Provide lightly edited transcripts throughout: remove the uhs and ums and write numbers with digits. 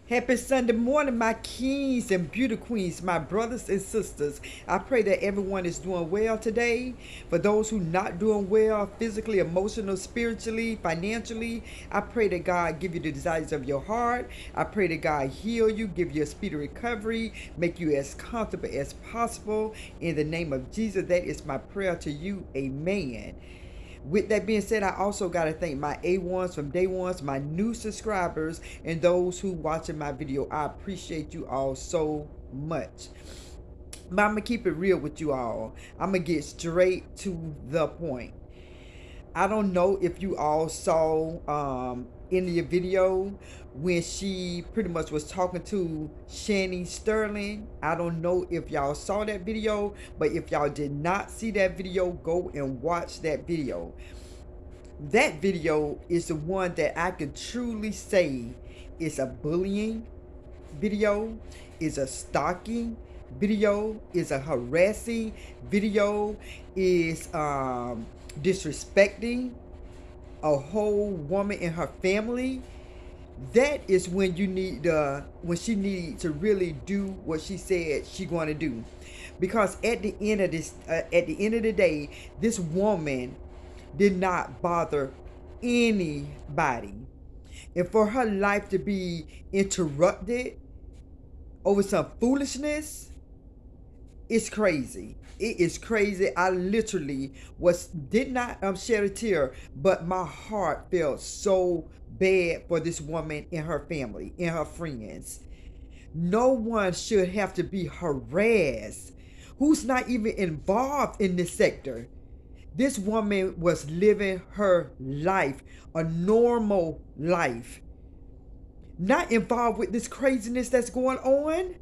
Happy Sunday morning, my kings and beauty queens, my brothers and sisters. I pray that everyone is doing well today. For those who not doing well, physically, emotional, spiritually, financially, I pray that God give you the desires of your heart. I pray that God heal you, give you a speedy recovery, make you as comfortable as possible. In the name of Jesus, that is my prayer to you. Amen. With that being said, I also got to thank my A1s from day ones, my new subscribers, and those who watching my video. I appreciate you all so much. But I'm going to keep it real with you all. I'm going to get straight to the point. I don't know if you all saw in the video when she pretty much was talking to Shanny Sterling. I don't know if y'all saw that video, but if y'all did not see that video, go and watch that video. That video is the one that I can truly say is a bullying video, is a stalking video, is a harassing video, is disrespecting a whole woman and her family. That is when you need when she needs to really do what she said she going to do, because at the end of the day, this woman did not bother anybody, and for her life to be interrupted over some foolishness, it's crazy. It is crazy. I literally did not shed a tear, but my heart felt so bad for this woman and her family and her friends. No one should have to be harassed who's not even involved in this sector. This woman was living her life, a normal life, not involved with this craziness that's going on.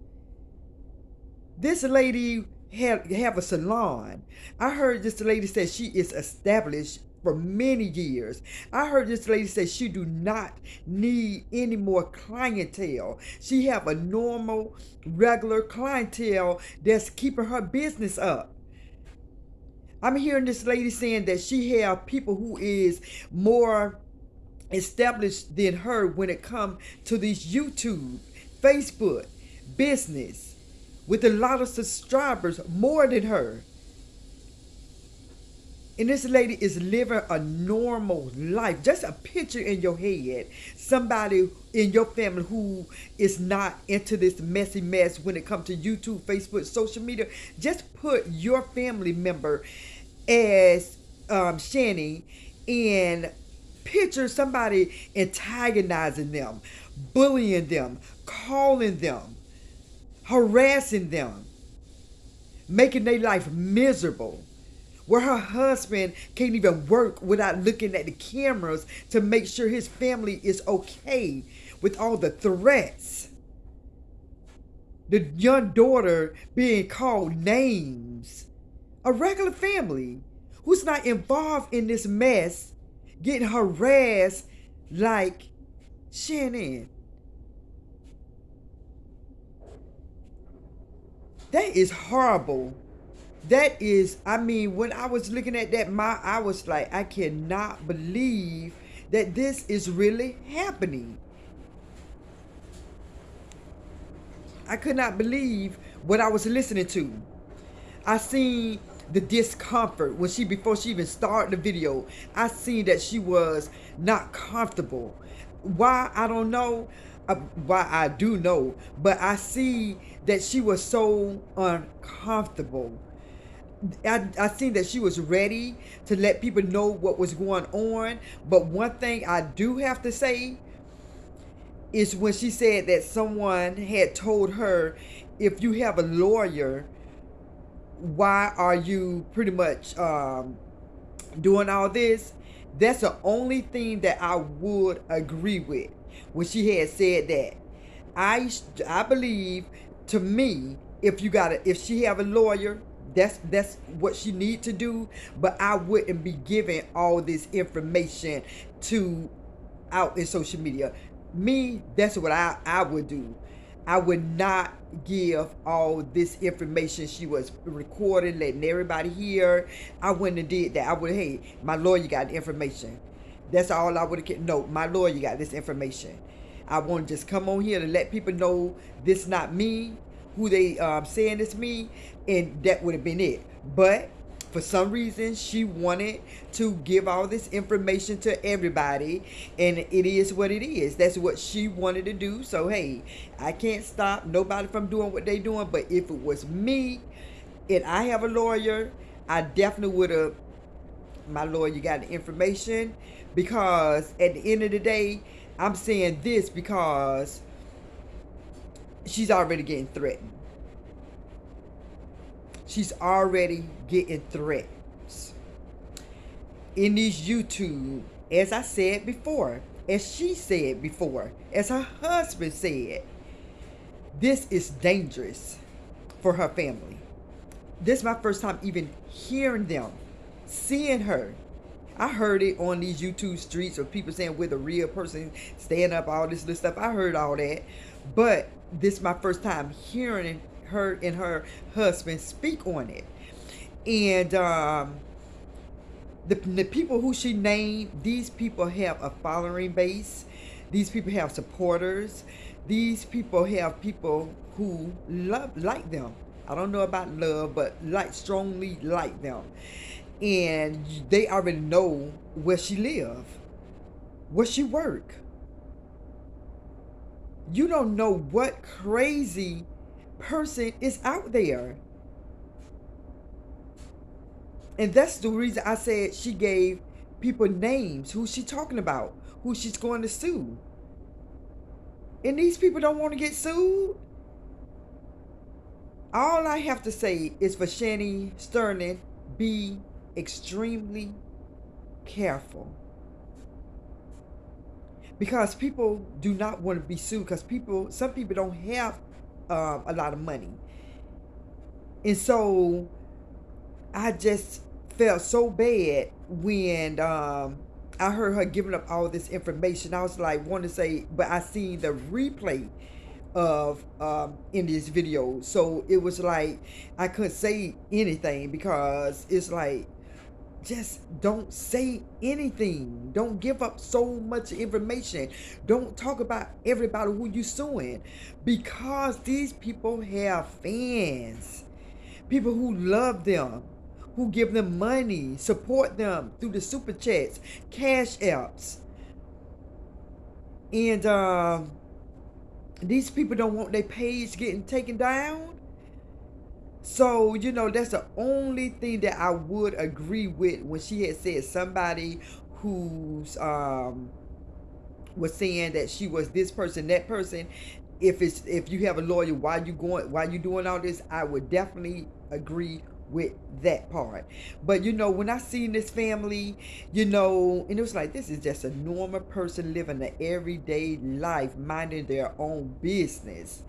This lady have a salon. I heard this lady say she is established for many years. I heard this lady say she do not need any more clientele. She have a normal, regular clientele that's keeping her business up. I'm hearing this lady saying that she have people who is more established than her when it comes to these YouTube, Facebook, business, with a lot of subscribers more than her. And this lady is living a normal life. Just a picture in your head. Somebody in your family who is not into this messy mess when it comes to YouTube, Facebook, social media. Just put your family member as Shanny, and picture somebody antagonizing them, bullying them, calling them, harassing them, making their life miserable, where her husband can't even work without looking at the cameras to make sure his family is okay, with all the threats. The young daughter being called names. A regular family who's not involved in this mess getting harassed like Shannon. That is horrible. That is, I mean, when I was looking at that, I was like, I cannot believe that this is really happening. I could not believe what I was listening to. I seen the discomfort when before she even started the video. I seen that she was not comfortable. Why, I don't know. Why, I do know, but I see that she was so uncomfortable. I seen that she was ready to let people know what was going on. But one thing I do have to say is when she said that someone had told her, if you have a lawyer, why are you pretty much doing all this? That's the only thing that I would agree with when she had said that. I believe, to me, if she have a lawyer, that's what she need to do. But I wouldn't be giving all this information to out in social media. Me, that's what I would do. I would not give all this information she was recording, letting everybody hear. I wouldn't have did that. I would, hey, my lawyer got the information. That's all I would have. No, my lawyer got this information. I want to just come on here to let people know this not me, who they saying it's me, and that would have been it. But for some reason, she wanted to give all this information to everybody, and it is what it is. That's what she wanted to do. So hey, I can't stop nobody from doing what they doing. But if it was me, and I have a lawyer, I definitely would have. My lawyer got the information, because at the end of the day, I'm saying this because she's already getting threatened. She's already getting threats in these YouTube, as I said before, as she said before, as her husband said. This is dangerous for her family. This is my first time even hearing them, seeing her. I heard it on these YouTube streets of people saying we're the real person, stand up, all this stuff. I heard all that. But this is my first time hearing her and her husband speak on it. And the people who she named, these people have a following base. These people have supporters. These people have people who like them. I don't know about love, but strongly like them. And they already know where she live, where she work. You don't know what crazy person is out there. And that's the reason I said she gave people names, who she talking about, who she's going to sue. And these people don't want to get sued. All I have to say is for Shanny Sterling, be extremely careful. Because people do not want to be sued, because some people don't have a lot of money. And so I just felt so bad when I heard her giving up all this information. I was like, want to say, but I seen the replay of in this video, so it was like I couldn't say anything, because it's like, just don't say anything. Don't give up so much information. Don't talk about everybody who you suing, because these people have fans, people who love them, who give them money, support them through the super chats, cash apps. And these people don't want their page getting taken down. So, that's the only thing that I would agree with when she had said somebody who's was saying that she was this person, that person. If you have a lawyer, why you doing all this, I would definitely agree with that part. But when I seen this family, and it was like, this is just a normal person living an everyday life, minding their own business.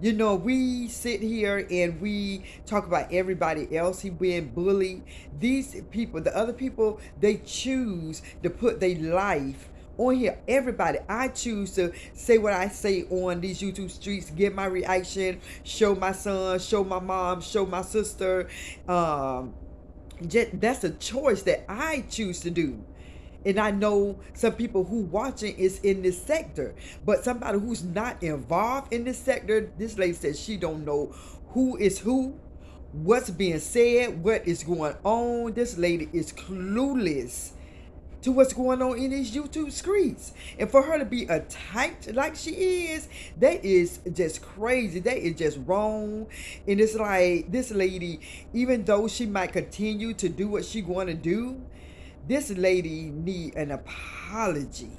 We sit here and we talk about everybody else he being bullied. These people, the other people, they choose to put their life on here. Everybody, I choose to say what I say on these YouTube streets, give my reaction, show my son, show my mom, show my sister. That's a choice that I choose to do. And I know some people who watching is in this sector, but somebody who's not involved in this sector, this lady says she don't know who is who, what's being said, what is going on. This lady is clueless to what's going on in these YouTube streets. And for her to be attacked like she is, that is just crazy. That is just wrong. And it's like, this lady, even though she might continue to do what she going to do, this lady need an apology.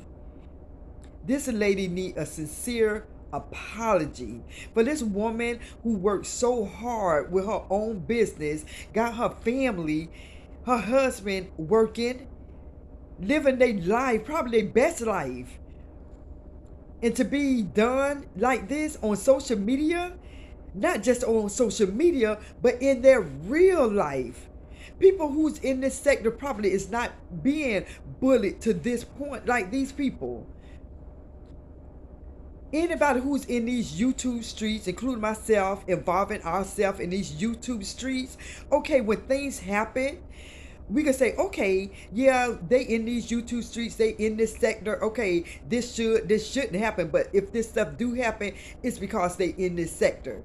This lady need a sincere apology for this woman who worked so hard with her own business, got her family, her husband working, living their life, probably their best life. And to be done like this on social media, not just on social media, but in their real life. People who's in this sector probably is not being bullied to this point like these people. Anybody who's in these YouTube streets, including myself, involving ourselves in these YouTube streets, okay, when things happen, we can say, okay, yeah, they in these YouTube streets, they in this sector. Okay, this shouldn't happen, but if this stuff do happen, it's because they in this sector.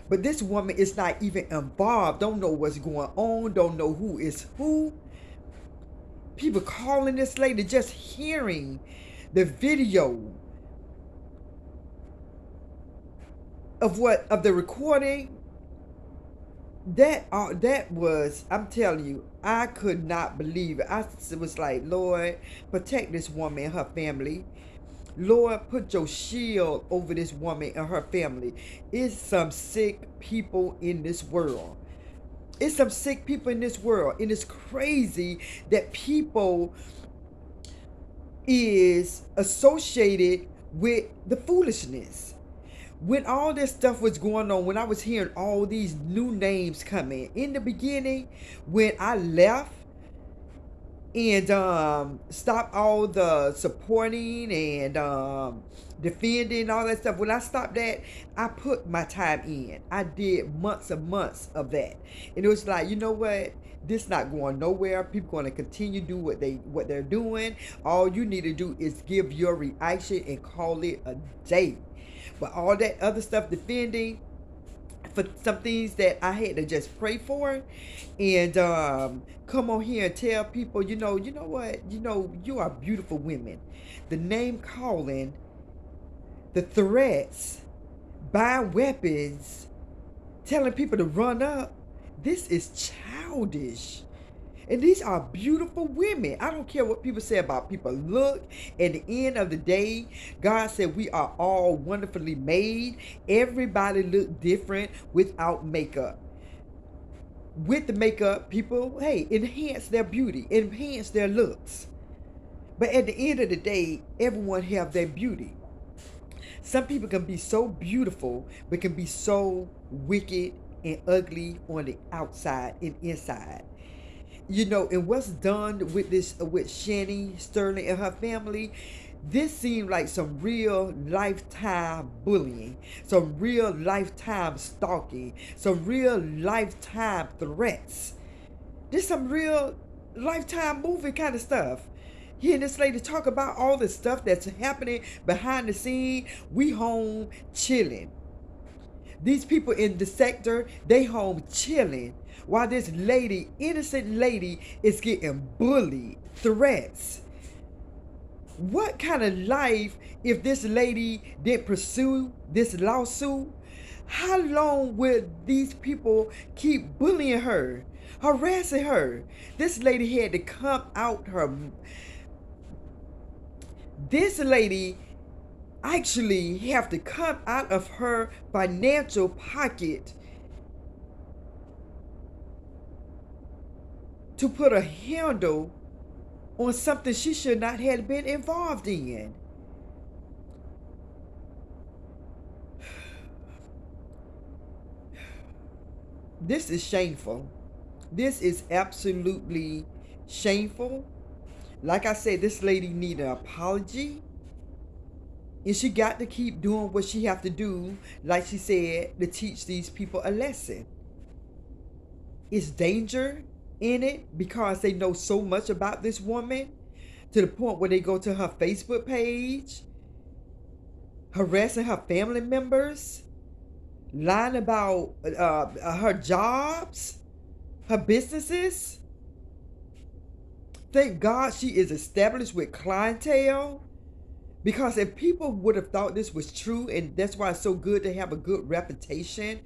But this woman is not even involved, don't know what's going on, don't know who is who. People calling this lady, just hearing the video of the recording. That was, I'm telling you, I could not believe it. I was like, Lord, protect this woman and her family. Lord, put your shield over this woman and her family. It's some sick people in this world. It's some sick people in this world. And it's crazy that people is associated with the foolishness. When all this stuff was going on, when I was hearing all these new names coming in the beginning, when I left and stopped all the supporting and defending all that stuff, when I stopped that, I put my time in. I did months and months of that, and it was like, you know what, this not going nowhere. People going to continue to do what they're doing. All you need to do is give your reaction and call it a day. But all that other stuff, defending for some things that I had to just pray for, and come on here and tell people, you know what, you are beautiful women. The name calling, the threats, buying weapons, telling people to run up. This is childish. And these are beautiful women. I don't care what people say about people look. At the end of the day, God said we are all wonderfully made. Everybody look different without makeup. With the makeup, people, hey, enhance their beauty, enhance their looks. But at the end of the day, everyone have their beauty. Some people can be so beautiful, but can be so wicked and ugly on the outside and inside. And what's done with this, with Shanny Sterling and her family, this seemed like some real lifetime bullying, some real lifetime stalking, some real lifetime threats. This some real lifetime movie kind of stuff. Hearing this lady talk about all the stuff that's happening behind the scene, we home chilling. These people in the sector, they home chilling, while this lady, innocent lady, is getting bullied, threats. What kind of life, if this lady didn't pursue this lawsuit, how long will these people keep bullying her, harassing her? This lady had to come out her. This lady actually have to come out of her financial pocket to put a handle on something she should not have been involved in. This is shameful. This is absolutely shameful. Like I said, this lady need an apology. And she got to keep doing what she have to do, like she said, to teach these people a lesson. It's danger in it because they know so much about this woman, to the point where they go to her Facebook page, harassing her family members, lying about her jobs, her businesses. Thank God she is established with clientele. Because if people would have thought this was true, and that's why it's so good to have a good reputation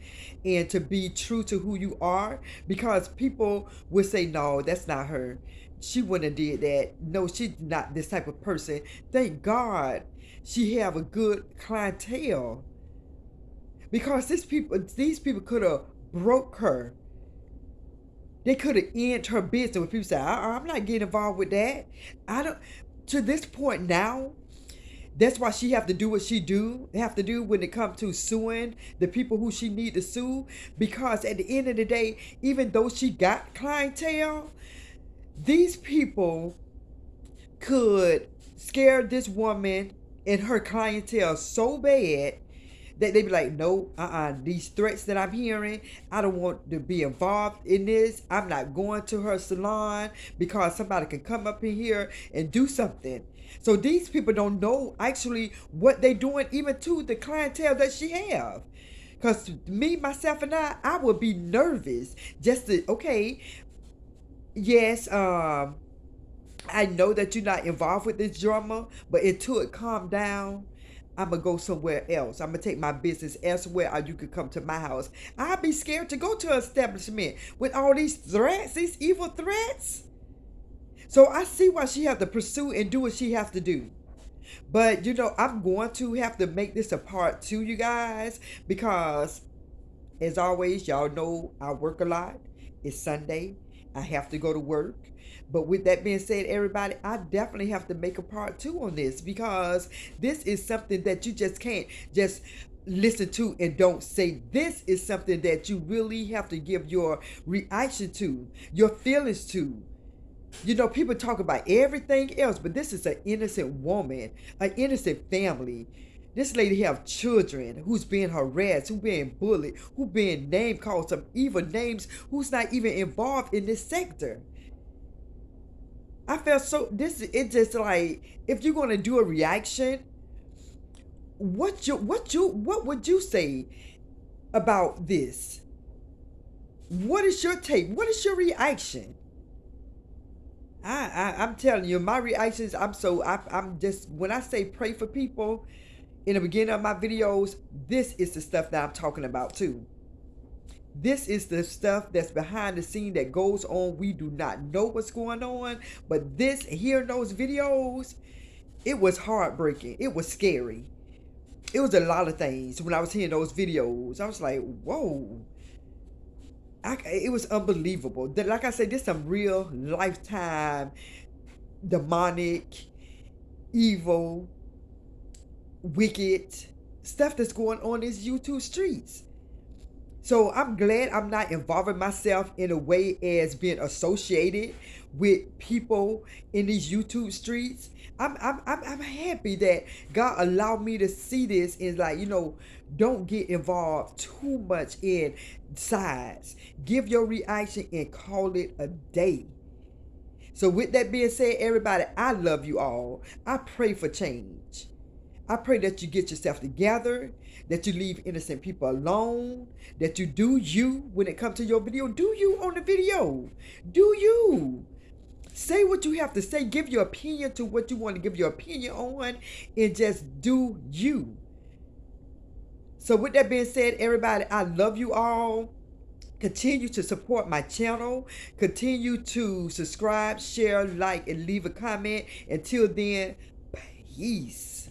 and to be true to who you are, because people would say, no, that's not her. She wouldn't have did that. No, she's not this type of person. Thank God she have a good clientele. Because these people could have broke her. They could have ended her business. When people say, I'm not getting involved with that. I don't. To this point now, that's why she have to do what she have to do when it comes to suing the people who she need to sue. Because at the end of the day, even though she got clientele, these people could scare this woman and her clientele so bad They be like, no, these threats that I'm hearing, I don't want to be involved in this. I'm not going to her salon because somebody can come up in here and do something. So these people don't know actually what they doing, even to the clientele that she have. Because me, myself, and I would be nervous just to, okay, yes, I know that you're not involved with this drama, but until it calm down, I'm gonna go somewhere else. I'm gonna take my business elsewhere, or you could come to my house. I'd be scared to go to an establishment with all these threats, these evil threats. So I see why she have to pursue and do what she has to do. But I'm going to have to make this a part two, you guys, because as always, y'all know I work a lot. It's Sunday. I have to go to work. But with that being said, everybody, I definitely have to make a part two on this because this is something that you just can't just listen to and don't say. This is something that you really have to give your reaction to, your feelings to. People talk about everything else, but this is an innocent woman, an innocent family. This lady have children who's being harassed, who being bullied, who being name called some evil names, who's not even involved in this sector. I felt so it just like, if you're gonna do a reaction, what would you say about this? What is your take? What is your reaction? I'm telling you, my reactions. I'm just, when I say pray for people in the beginning of my videos, this is the stuff that I'm talking about too. This is the stuff that's behind the scene that goes on. We do not know what's going on, but this, hearing those videos, it was heartbreaking. It was scary. It was a lot of things when I was hearing those videos. I was like, whoa. It was unbelievable. Like I said, this is some real lifetime demonic, evil, wicked stuff that's going on in these YouTube streets. So I'm glad I'm not involving myself in a way as being associated with people in these YouTube streets. I'm happy that God allowed me to see this, and like, don't get involved too much in sides. Give your reaction and call it a day. So with that being said, everybody, I love you all. I pray for change. I pray that you get yourself together, that you leave innocent people alone, that you do you when it comes to your video. Do you on the video. Do you. Say what you have to say. Give your opinion to what you want to give your opinion on, and just do you. So with that being said, everybody, I love you all. Continue to support my channel. Continue to subscribe, share, like, and leave a comment. Until then, peace.